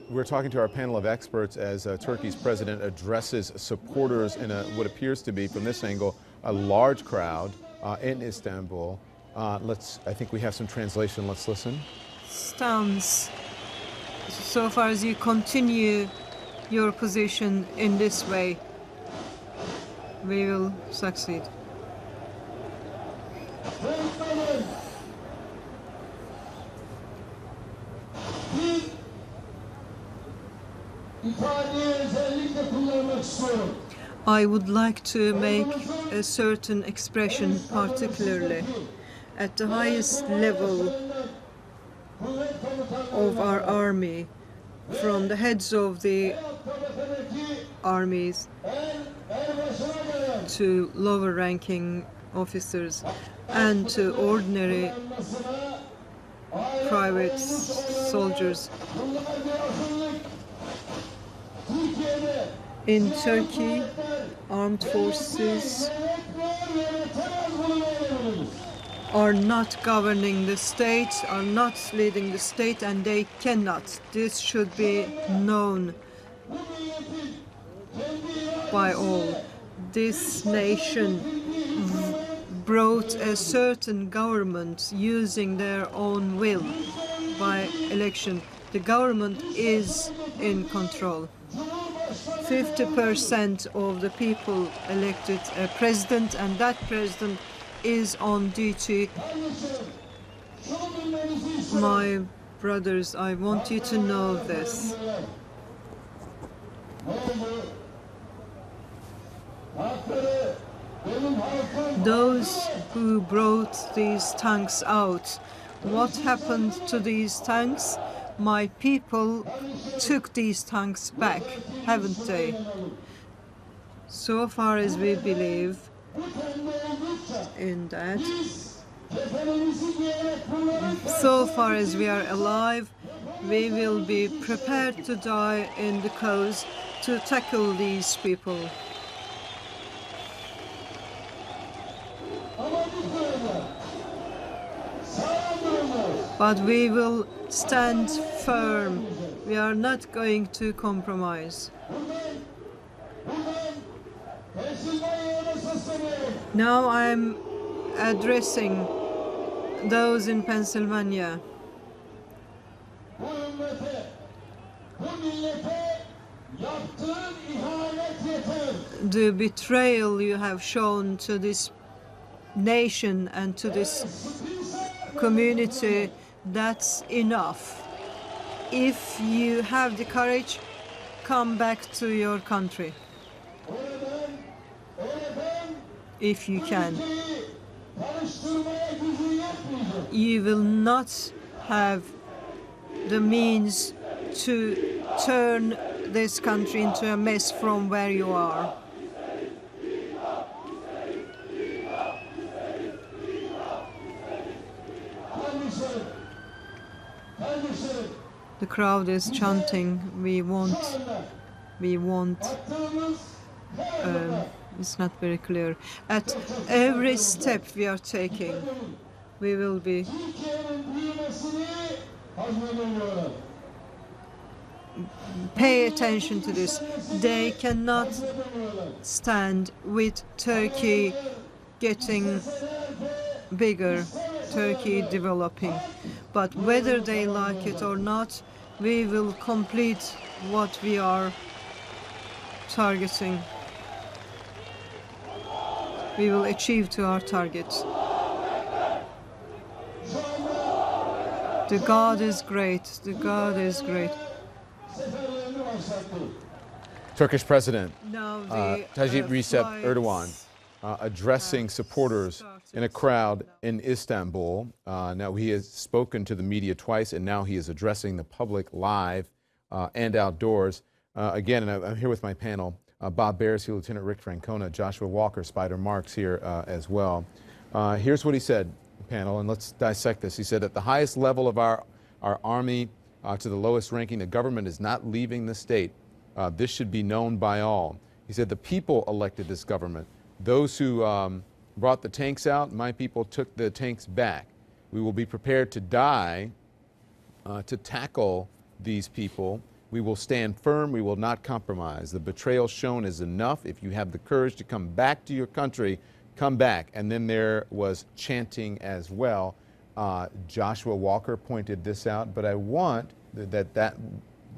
We're talking to our panel of experts as Turkey's president addresses supporters in what appears to be, from this angle, a large crowd in Istanbul. I think we have some translation. Let's listen. Stance. So far as you continue your position in this way, we will succeed. I would like to make a certain expression, particularly at the highest level of our army, from the heads of the armies to lower ranking officers and to ordinary private soldiers. In Turkey, armed forces are not governing the state, are not leading the state, and they cannot. This should be known by all. This nation brought a certain government using their own will by election. The government is in control. 50% of the people elected a president, and that president is on duty. My brothers, I want you to know this. Those who brought these tanks out, what happened to these tanks? My people took these tanks back, haven't they? So far as we believe in that, so far as we are alive, we will be prepared to die in the cause to tackle these people. But we will stand firm. We are not going to compromise. Now I'm addressing those in Pennsylvania. The betrayal you have shown to this nation and to this community, that's enough. If you have the courage, come back to your country. If you can. You will not have the means to turn this country into a mess from where you are. The crowd is chanting, we want, it's not very clear. At every step we are taking, we will be pay attention to this. They cannot stand with Turkey getting bigger, Turkey developing. But whether they like it or not, we will complete what we are targeting. We will achieve to our target. The God is great. The God is great. Turkish President Tayyip Recep Erdogan addressing supporters in a crowd in Istanbul. Now, he has spoken to the media twice, and now he is addressing the public live and outdoors. Again, and I'm here with my panel, Bob Beresy, Lieutenant Rick Francona, Joshua Walker, Spider Marks here as well. Here's what he said, panel, and let's dissect this. He said, at the highest level of our army to the lowest ranking, the government is not leaving the state. This should be known by all. He said the people elected this government. Those who brought the tanks out, my people took the tanks back. We will be prepared to die to tackle these people We will stand firm. We will not compromise. The betrayal shown is enough. If you have the courage to come back to your country, come back. And then there was chanting as well. Joshua Walker pointed this out, but I want that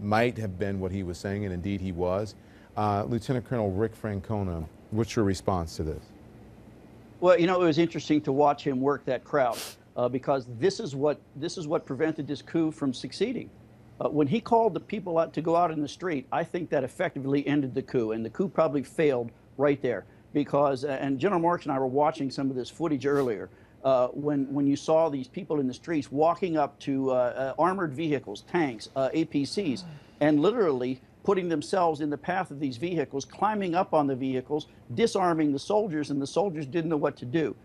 might have been what he was saying, and indeed he was. Lieutenant Colonel Rick Francona, what's your response to this? Well, you know, it was interesting to watch him work that crowd because this is what prevented this coup from succeeding. When he called the people out to go out in the street, I think that effectively ended the coup, and the coup probably failed right there because, and General Marks and I were watching some of this footage earlier, when you saw these people in the streets walking up to armored vehicles, tanks, APCs, and literally putting themselves in the path of these vehicles, climbing up on the vehicles, disarming the soldiers, and the soldiers didn't know what to do.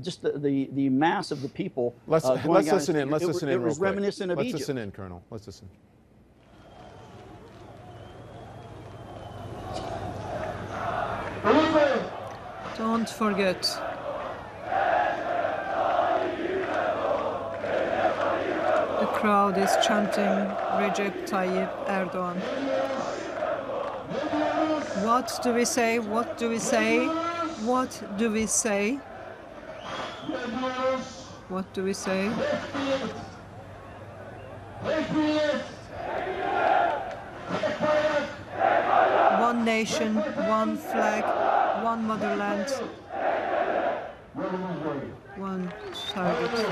Just the mass of the people. Let's listen in. Let's listen in. It was reminiscent of Egypt. Let's listen in, Colonel. Let's listen. Don't forget. The crowd is chanting Recep Tayyip Erdogan. What do we say? What do we say? What do we say? What do we say? One nation, one flag, one motherland, one target.